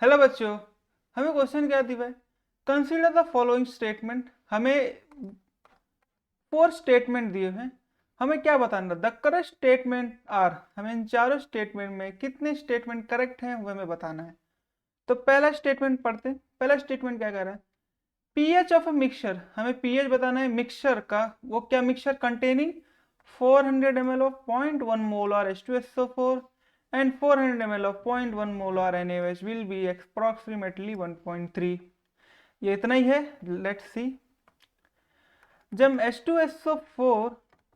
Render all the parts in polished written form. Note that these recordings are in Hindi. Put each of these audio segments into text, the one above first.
हेलो बच्चों, हमें क्वेश्चन क्या दी भाई। Consider the following statement. हमें 4 स्टेटमेंट दिए हैं। हमें क्या बताना, द करेक्ट स्टेटमेंट आर। हमें इन चारों स्टेटमेंट में कितने स्टेटमेंट करेक्ट हैं वो हमें बताना है। तो पहला स्टेटमेंट पढ़ते हैं। पहला स्टेटमेंट क्या कह रहा है, पीएच ऑफ अ मिक्सचर। हमें पीएच बताना है मिक्सचर का। वो क्या mixture, containing 400 ml of 0.1 molar H2SO4 and 400 ml of 0.1 molar NaOH will be approximately 1.3। ये इतना ही है। Let's see. जब H2SO4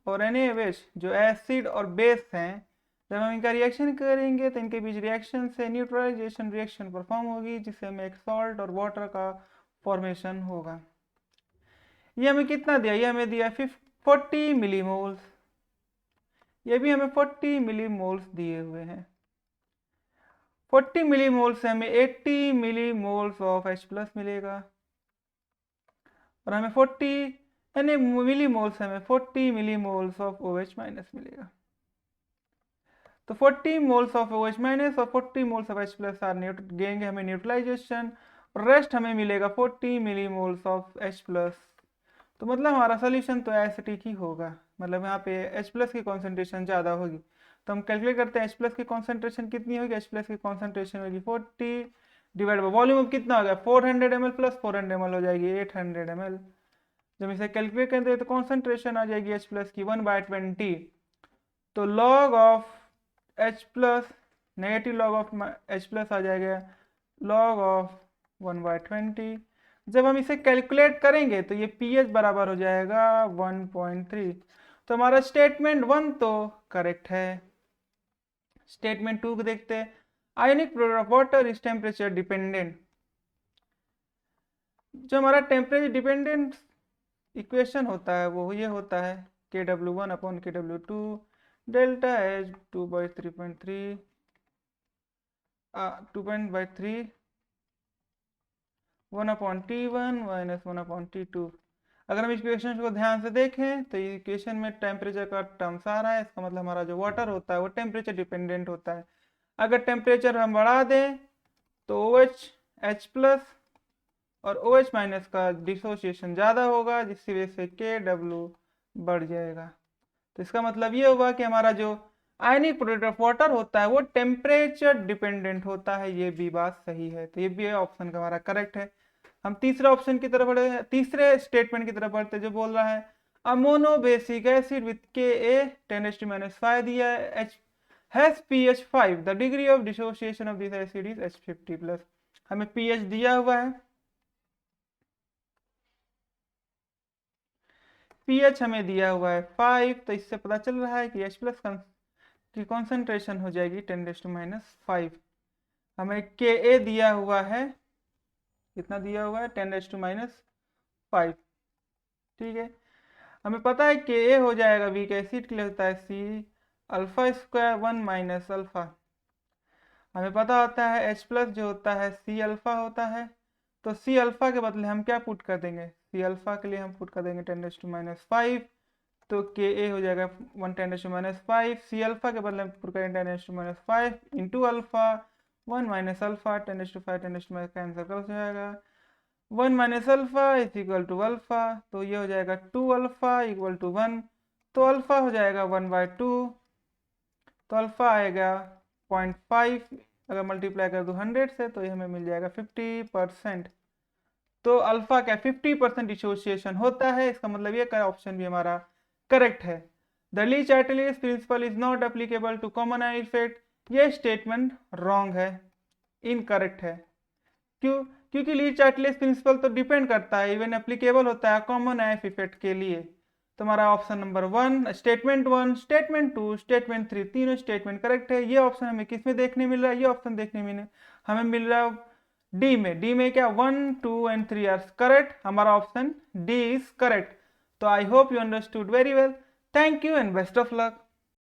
और NaOH जो एसिड और बेस हैं, जब हम इनका रिएक्शन करेंगे तो इनके बीच रिएक्शन से न्यूट्रलाइजेशन रिएक्शन परफॉर्म होगी, जिससे हमें एक सॉल्ट और वाटर का फॉर्मेशन होगा। ये हमें कितना दिया, ये हमें दिया 40 मिलीमोल्स। ये भी हमें 40 मिलीमोल्स दिए हुए हैं। 40 मिलीमोल्स से हमें 80 मिलीमोल्स ऑफ H प्लस मिलेगा, और हमें 40 यानी मिलीमोल्स हमें 40 मिलीमोल्स ऑफ OH माइनस मिलेगा। तो 40 मोल्स ऑफ OH माइनस और 40 moles of H plus are देंगे हमें न्यूट्रलाइजेशन, और रेस्ट हमें मिलेगा 40 मिलीमोल्स ऑफ H प्लस। तो मतलब हमारा सोल्यूशन तो एसिटिक ही होगा, मतलब यहाँ पे H प्लस की कॉन्सेंट्रेशन ज़्यादा होगी। तो हम कैलकुलेट करते हैं H प्लस की कॉन्सेंट्रेशन कितनी होगी। H प्लस की कॉन्सेंट्रेशन होगी 40 डिवाइड बाई वॉल्यूम अब कितना हो गया 400 ml प्लस 400 ml हो जाएगी 800 ml। जब इसे कैलकुलेट करते हैं तो कॉन्सेंट्रेशन आ जाएगी H प्लस की 1/20। तो log of H plus, negative log of H plus आ जाएगा लॉग ऑफ 1/20। जब हम इसे कैलकुलेट करेंगे तो ये पीएच बराबर हो जाएगा 1.3। तो हमारा स्टेटमेंट 1 तो करेक्ट है। स्टेटमेंट 2 को देखते हैं। Ionic product of water is temperature dependent. जो हमारा टेम्परेचर डिपेंडेंट इक्वेशन होता है वो ये होता है KW1/KW2 delta H 2/3.3 2/3 1/T1 minus 1/T2। अगर हम इक्वेशन को ध्यान से देखें तो इक्वेशन में टेम्परेचर का टर्म्स आ रहा है, इसका मतलब हमारा जो वाटर होता है वो टेम्परेचर डिपेंडेंट होता है। अगर टेम्परेचर हम बढ़ा दें तो OH H प्लस और OH माइनस का डिसोसिएशन ज़्यादा होगा, जिसकी वजह से KW बढ़ जाएगा। तो इसका मतलब ये होगा कि हमारा जो आयनिक प्रोडक्ट ऑफ वाटर होता है वो टेम्परेचर डिपेंडेंट होता है। ये भी बात सही है, तो ये भी ऑप्शन का हमारा करेक्ट है। हम तीसरे ऑप्शन की तरफ बढ़े, तीसरे स्टेटमेंट की तरफ बढ़ते, जो बोल रहा है अमोनो बेसिक एसिड विथ Ka 10⁻⁵ दिया है, H has pH 5, the degree of dissociation of this acid is H50+। हमें pH दिया हुआ है, pH हमें दिया हुआ है 5, तो इससे पता चल रहा है कि H प्लस की कॉन्सेंट्रेशन हो जाएगी 10⁻⁵। हमें Ka दिया हुआ है, कितना दिया हुआ है 10⁻⁵। ठीक है, हमें पता है Ka हो जाएगा वीक एसिड के लिए होता है C⁴ 1 माइनस अल्फा। हमें पता होता है H प्लस जो होता है C अल्फा होता है, तो C अल्फा के बदले हम क्या पुट कर देंगे, C अल्फा के लिए हम पुट कर देंगे 10⁻⁵। तो Ka हो जाएगा 1 10⁻⁵, C अल्फा के बदले हम पुट करेंगे 10⁻⁵ into alpha 1 minus alpha 10⁻⁵ 10⁻⁵ cancel कर हो जाएगा 1 minus alpha is equal to alpha, तो ये हो जाएगा 2 अल्फा इक्वल टू 1। तो अल्फा हो जाएगा 1/2, तो अल्फा आएगा 0.5। अगर मल्टीप्लाई कर दो 100 से तो ये हमें मिल जाएगा 50%। तो अल्फा क्या 50% डिसोसिएशन होता है, इसका मतलब ये का ऑप्शन भी हमारा करेक्ट है। The Le Chatelier's principle is not applicable to common ion effect. ये स्टेटमेंट रॉन्ग है, इनकरेक्ट है। क्यों? क्योंकि ली चार्टेलियस प्रिंसिपल तो डिपेंड करता है, इवन एप्लीकेबल होता है कॉमन आयन इफेक्ट के लिए। तो हमारा option number 1, statement 1, statement 2, statement 3, तीनों स्टेटमेंट करेक्ट है। ये ऑप्शन हमें किस में देखने मिल रहा है, ये ऑप्शन देखने में हमें मिल रहा है डी में। डी में क्या 1, 2 एंड 3 आर करेक्ट, हमारा ऑप्शन डी इज करेक्ट। तो I hope you understood very well. Thank you and best of luck.